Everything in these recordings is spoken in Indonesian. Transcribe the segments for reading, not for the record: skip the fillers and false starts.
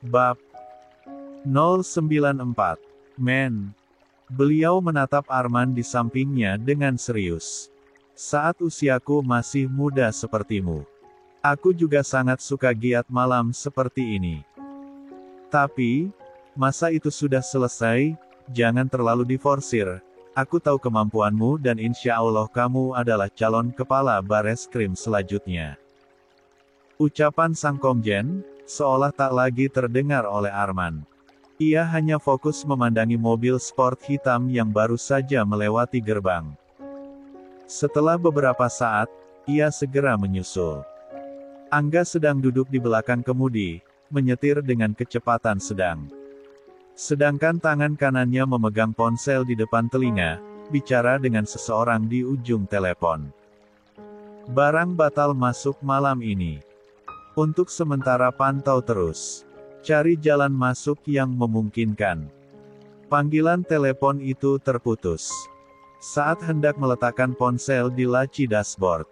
Bab 094. Men. Beliau menatap Arman di sampingnya dengan serius. Saat usiaku masih muda sepertimu, aku juga sangat suka giat malam seperti ini. Tapi, masa itu sudah selesai, jangan terlalu diforsir. Aku tahu kemampuanmu dan insya Allah kamu adalah calon kepala Bareskrim selanjutnya. Ucapan sang komjen, seolah tak lagi terdengar oleh Arman. Ia hanya fokus memandangi mobil sport hitam yang baru saja melewati gerbang. Setelah beberapa saat, ia segera menyusul. Angga sedang duduk di belakang kemudi, menyetir dengan kecepatan sedang. Sedangkan tangan kanannya memegang ponsel di depan telinga, bicara dengan seseorang di ujung telepon. Barang batal masuk malam ini. Untuk sementara pantau terus. Cari jalan masuk yang memungkinkan. Panggilan telepon itu terputus. Saat hendak meletakkan ponsel di laci dashboard.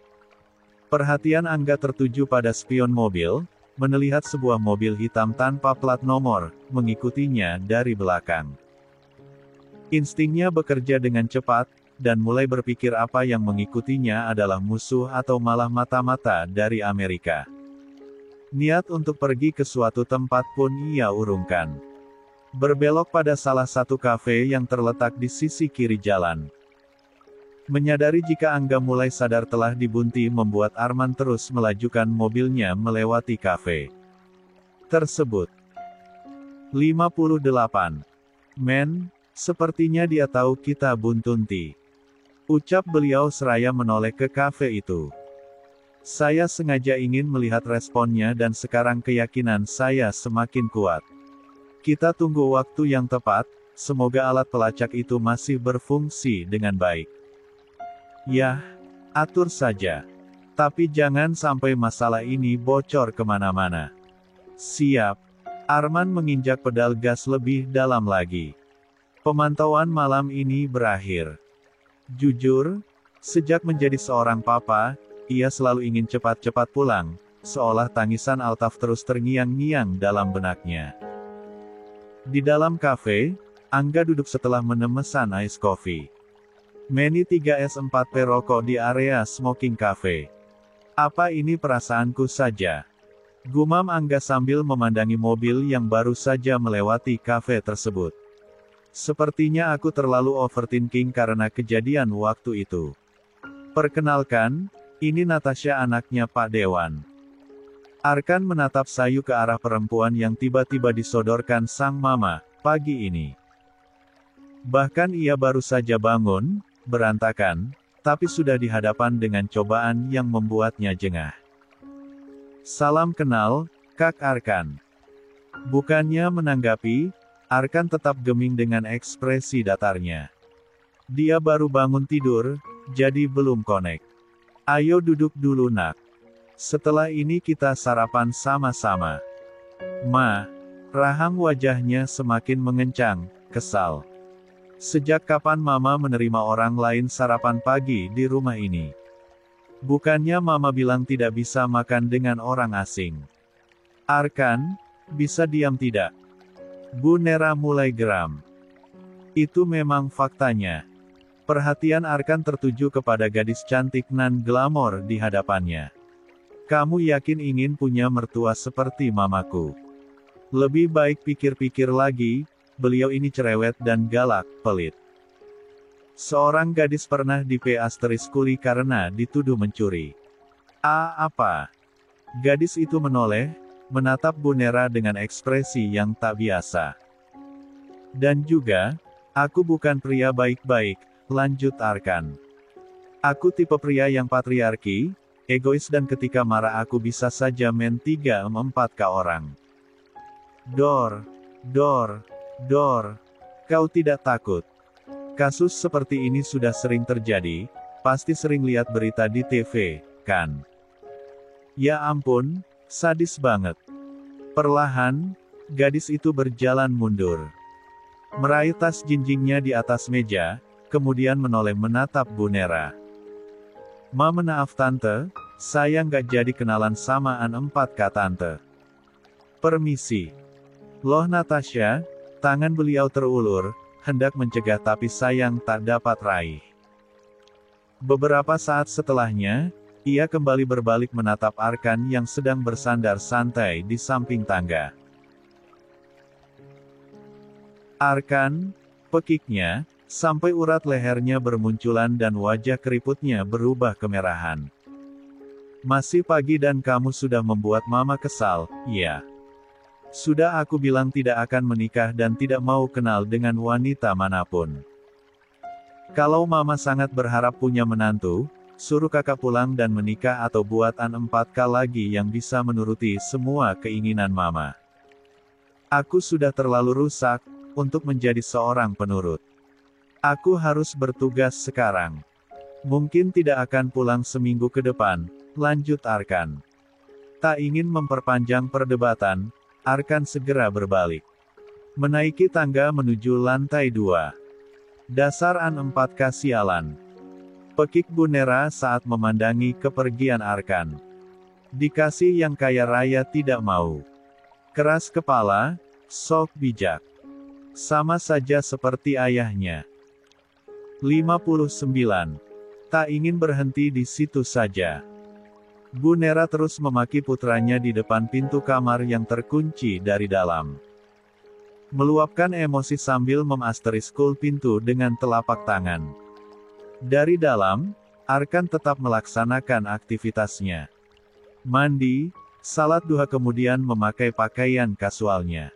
Perhatian Angga tertuju pada spion mobil, melihat sebuah mobil hitam tanpa plat nomor, mengikutinya dari belakang. Instingnya bekerja dengan cepat, dan mulai berpikir apa yang mengikutinya adalah musuh atau malah mata-mata dari Amerika. Niat untuk pergi ke suatu tempat pun ia urungkan. Berbelok pada salah satu kafe yang terletak di sisi kiri jalan. Menyadari jika Angga mulai sadar telah dibunti membuat Arman terus melajukan mobilnya melewati kafe tersebut. 58. Men, sepertinya dia tahu kita buntunti. Ucap beliau seraya menoleh ke kafe itu. Saya sengaja ingin melihat responnya dan sekarang keyakinan saya semakin kuat. Kita tunggu waktu yang tepat, semoga alat pelacak itu masih berfungsi dengan baik. Yah, atur saja. Tapi jangan sampai masalah ini bocor kemana-mana. Siap. Arman menginjak pedal gas lebih dalam lagi. Pemantauan malam ini berakhir. Jujur, sejak menjadi seorang papa, ia selalu ingin cepat-cepat pulang, seolah tangisan Altaf terus terngiang-ngiang dalam benaknya. Di dalam kafe, Angga duduk setelah memesan ice coffee. Meni 3S4P rokok di area smoking cafe. Apa ini perasaanku saja? Gumam Angga sambil memandangi mobil yang baru saja melewati kafe tersebut. Sepertinya aku terlalu overthinking karena kejadian waktu itu. Perkenalkan, ini Natasha anaknya Pak Dewan. Arkan menatap sayu ke arah perempuan yang tiba-tiba disodorkan sang mama, pagi ini. Bahkan ia baru saja bangun, berantakan, tapi sudah dihadapan dengan cobaan yang membuatnya jengah. Salam kenal, Kak Arkan. Bukannya menanggapi, Arkan tetap geming dengan ekspresi datarnya. Dia baru bangun tidur, jadi belum connect. Ayo duduk dulu nak. Setelah ini kita sarapan sama-sama. Ma, rahang wajahnya semakin mengencang, kesal. Sejak kapan Mama menerima orang lain sarapan pagi di rumah ini? Bukannya Mama bilang tidak bisa makan dengan orang asing. Arkan, bisa diam tidak? Bu Nera mulai geram. Itu memang faktanya. Perhatian Arkan tertuju kepada gadis cantik nan glamor di hadapannya. Kamu yakin ingin punya mertua seperti mamaku? Lebih baik pikir-pikir lagi. Beliau ini cerewet dan galak, pelit. Seorang gadis pernah di kuli karena dituduh mencuri. Apa? Gadis itu menoleh, menatap Bu Nera dengan ekspresi yang tak biasa. Dan juga, aku bukan pria baik-baik, lanjut Arkan. Aku tipe pria yang patriarki, egois dan ketika marah aku bisa saja main 3-4 ke orang. Dor. Kau tidak takut? Kasus seperti ini sudah sering terjadi, pasti sering lihat berita di TV, kan? Ya ampun, sadis banget. Perlahan, gadis itu berjalan mundur. Meraih tas jinjingnya di atas meja, kemudian menoleh menatap Bu Nera. Maaf tante, saya nggak jadi kenalan sama an 4K tante. Permisi. Loh Natasha, tangan beliau terulur, hendak mencegah tapi sayang tak dapat raih. Beberapa saat setelahnya, ia kembali berbalik menatap Arkan yang sedang bersandar santai di samping tangga. Arkan, pekiknya, sampai urat lehernya bermunculan dan wajah keriputnya berubah kemerahan. Masih pagi dan kamu sudah membuat mama kesal, ya. Sudah aku bilang tidak akan menikah dan tidak mau kenal dengan wanita manapun. Kalau mama sangat berharap punya menantu, suruh kakak pulang dan menikah atau buatan 4K lagi yang bisa menuruti semua keinginan mama. Aku sudah terlalu rusak untuk menjadi seorang penurut. Aku harus bertugas sekarang. Mungkin tidak akan pulang seminggu ke depan, lanjut Arkan. Tak ingin memperpanjang perdebatan, Arkan segera berbalik. Menaiki tangga menuju lantai 2. Dasar An 4K sialan. Pekik Bu Nera saat memandangi kepergian Arkan. Dikasih yang kaya raya tidak mau. Keras kepala, sok bijak. Sama saja seperti ayahnya. 59. Tak ingin berhenti di situ saja. Bu Nera terus memaki putranya di depan pintu kamar yang terkunci dari dalam. Meluapkan emosi sambil memasteriskel pintu dengan telapak tangan. Dari dalam, Arkan tetap melaksanakan aktivitasnya. Mandi, salat duha kemudian memakai pakaian kasualnya.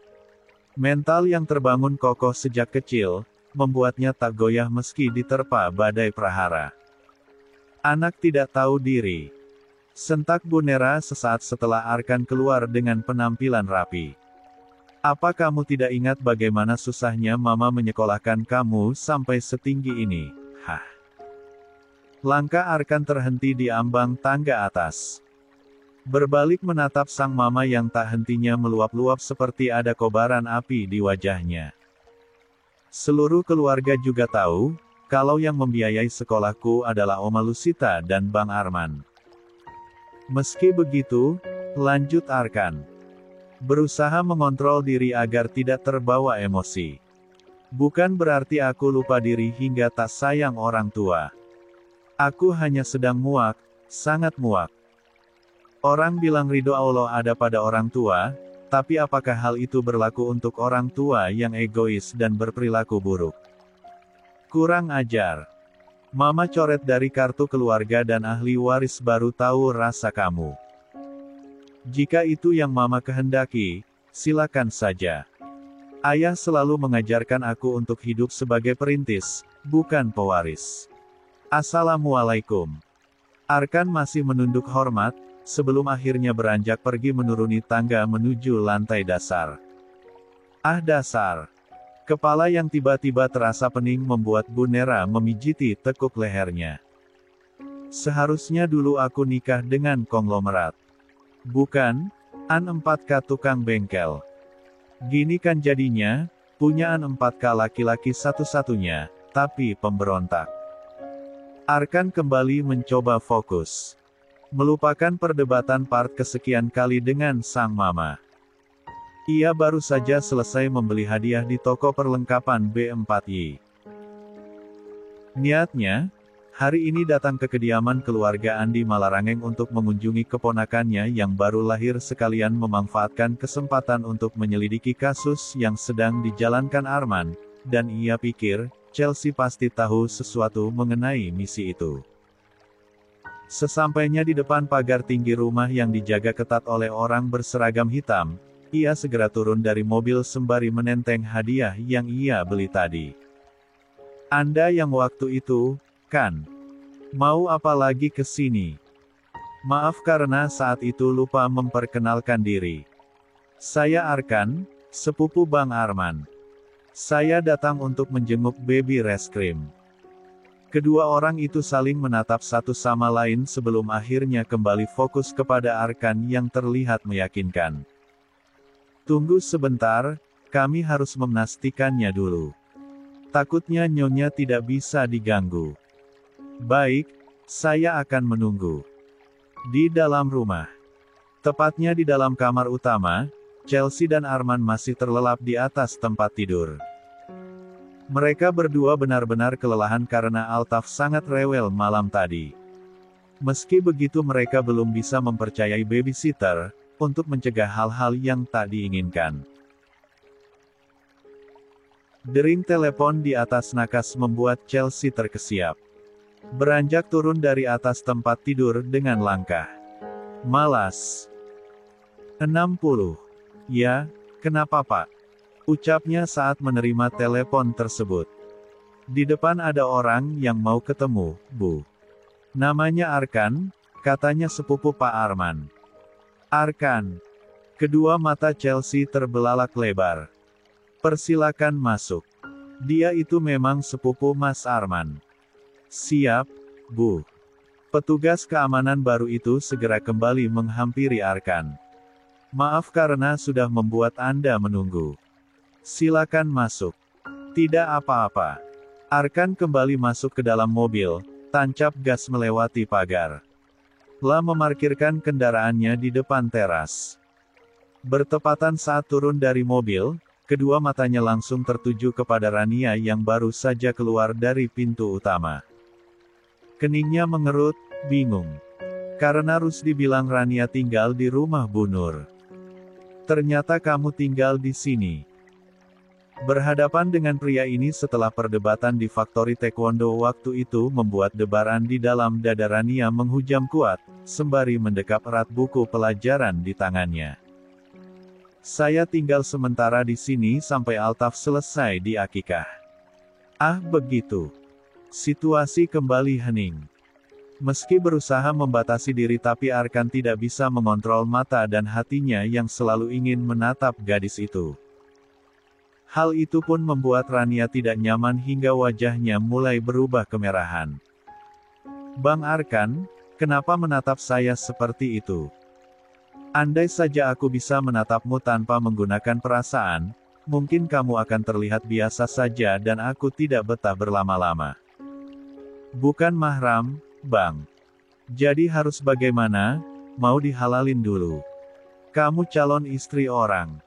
Mental yang terbangun kokoh sejak kecil, membuatnya tak goyah meski diterpa badai prahara. Anak tidak tahu diri. Sentak Bu Nera sesaat setelah Arkan keluar dengan penampilan rapi. Apa kamu tidak ingat bagaimana susahnya mama menyekolahkan kamu sampai setinggi ini? Hah. Langkah Arkan terhenti di ambang tangga atas. Berbalik menatap sang mama yang tak hentinya meluap-luap seperti ada kobaran api di wajahnya. Seluruh keluarga juga tahu, kalau yang membiayai sekolahku adalah Oma Lusita dan Bang Arman. Meski begitu, lanjut Arkan. Berusaha mengontrol diri agar tidak terbawa emosi. Bukan berarti aku lupa diri hingga tak sayang orang tua. Aku hanya sedang muak, sangat muak. Orang bilang ridho Allah ada pada orang tua, tapi apakah hal itu berlaku untuk orang tua yang egois dan berperilaku buruk? Kurang ajar. Mama coret dari kartu keluarga dan ahli waris baru tahu rasa kamu. Jika itu yang mama kehendaki, silakan saja. Ayah selalu mengajarkan aku untuk hidup sebagai perintis, bukan pewaris. Assalamualaikum. Arkan masih menunduk hormat, sebelum akhirnya beranjak pergi menuruni tangga menuju lantai dasar. Ah dasar. Kepala yang tiba-tiba terasa pening membuat Bu Nera memijiti tekuk lehernya. Seharusnya dulu aku nikah dengan konglomerat. Bukan, An 4K tukang bengkel. Gini kan jadinya, punya An 4K laki-laki satu-satunya, tapi pemberontak. Arkan kembali mencoba fokus. Melupakan perdebatan part kesekian kali dengan sang mama. Ia baru saja selesai membeli hadiah di toko perlengkapan B4Y. Niatnya, hari ini datang ke kediaman keluarga Andi Malarangeng untuk mengunjungi keponakannya yang baru lahir sekalian memanfaatkan kesempatan untuk menyelidiki kasus yang sedang dijalankan Arman, dan ia pikir, Chelsea pasti tahu sesuatu mengenai misi itu. Sesampainya di depan pagar tinggi rumah yang dijaga ketat oleh orang berseragam hitam, ia segera turun dari mobil sembari menenteng hadiah yang ia beli tadi. Anda yang waktu itu, kan? Mau apa lagi ke sini? Maaf karena saat itu lupa memperkenalkan diri. Saya Arkan, sepupu Bang Arman. Saya datang untuk menjenguk baby reskrim. Kedua orang itu saling menatap satu sama lain sebelum akhirnya kembali fokus kepada Arkan yang terlihat meyakinkan. Tunggu sebentar, kami harus memastikannya dulu. Takutnya nyonya tidak bisa diganggu. Baik, saya akan menunggu. Di dalam rumah. Tepatnya di dalam kamar utama, Chelsea dan Arman masih terlelap di atas tempat tidur. Mereka berdua benar-benar kelelahan karena Altaf sangat rewel malam tadi. Meski begitu mereka belum bisa mempercayai babysitter, untuk mencegah hal-hal yang tak diinginkan. Dering telepon di atas nakas membuat Chelsea terkesiap. Beranjak turun dari atas tempat tidur dengan langkah malas. 60. Ya, kenapa Pak? Ucapnya saat menerima telepon tersebut. Di depan ada orang yang mau ketemu, Bu. Namanya Arkan, katanya sepupu Pak Arman. Arkan. Kedua mata Chelsea terbelalak lebar. Persilakan masuk. Dia itu memang sepupu Mas Arman. Siap, Bu. Petugas keamanan baru itu segera kembali menghampiri Arkan. Maaf karena sudah membuat Anda menunggu. Silakan masuk. Tidak apa-apa. Arkan kembali masuk ke dalam mobil, tancap gas melewati pagar. Lalu memarkirkan kendaraannya di depan teras. Bertepatan saat turun dari mobil, kedua matanya langsung tertuju kepada Rania yang baru saja keluar dari pintu utama. Keningnya mengerut, bingung. Karena Rusdi bilang Rania tinggal di rumah Bu Nur. Ternyata kamu tinggal di sini. Berhadapan dengan pria ini setelah perdebatan di Factory Taekwondo waktu itu membuat debaran di dalam dada Rania menghujam kuat, sembari mendekap erat buku pelajaran di tangannya. Saya tinggal sementara di sini sampai Altaf selesai di akikah. Ah begitu. Situasi kembali hening. Meski berusaha membatasi diri tapi Arkan tidak bisa mengontrol mata dan hatinya yang selalu ingin menatap gadis itu. Hal itu pun membuat Rania tidak nyaman hingga wajahnya mulai berubah kemerahan. Bang Arkan, kenapa menatap saya seperti itu? Andai saja aku bisa menatapmu tanpa menggunakan perasaan, mungkin kamu akan terlihat biasa saja dan aku tidak betah berlama-lama. Bukan mahram, Bang. Jadi harus bagaimana? Mau dihalalin dulu. Kamu calon istri orang.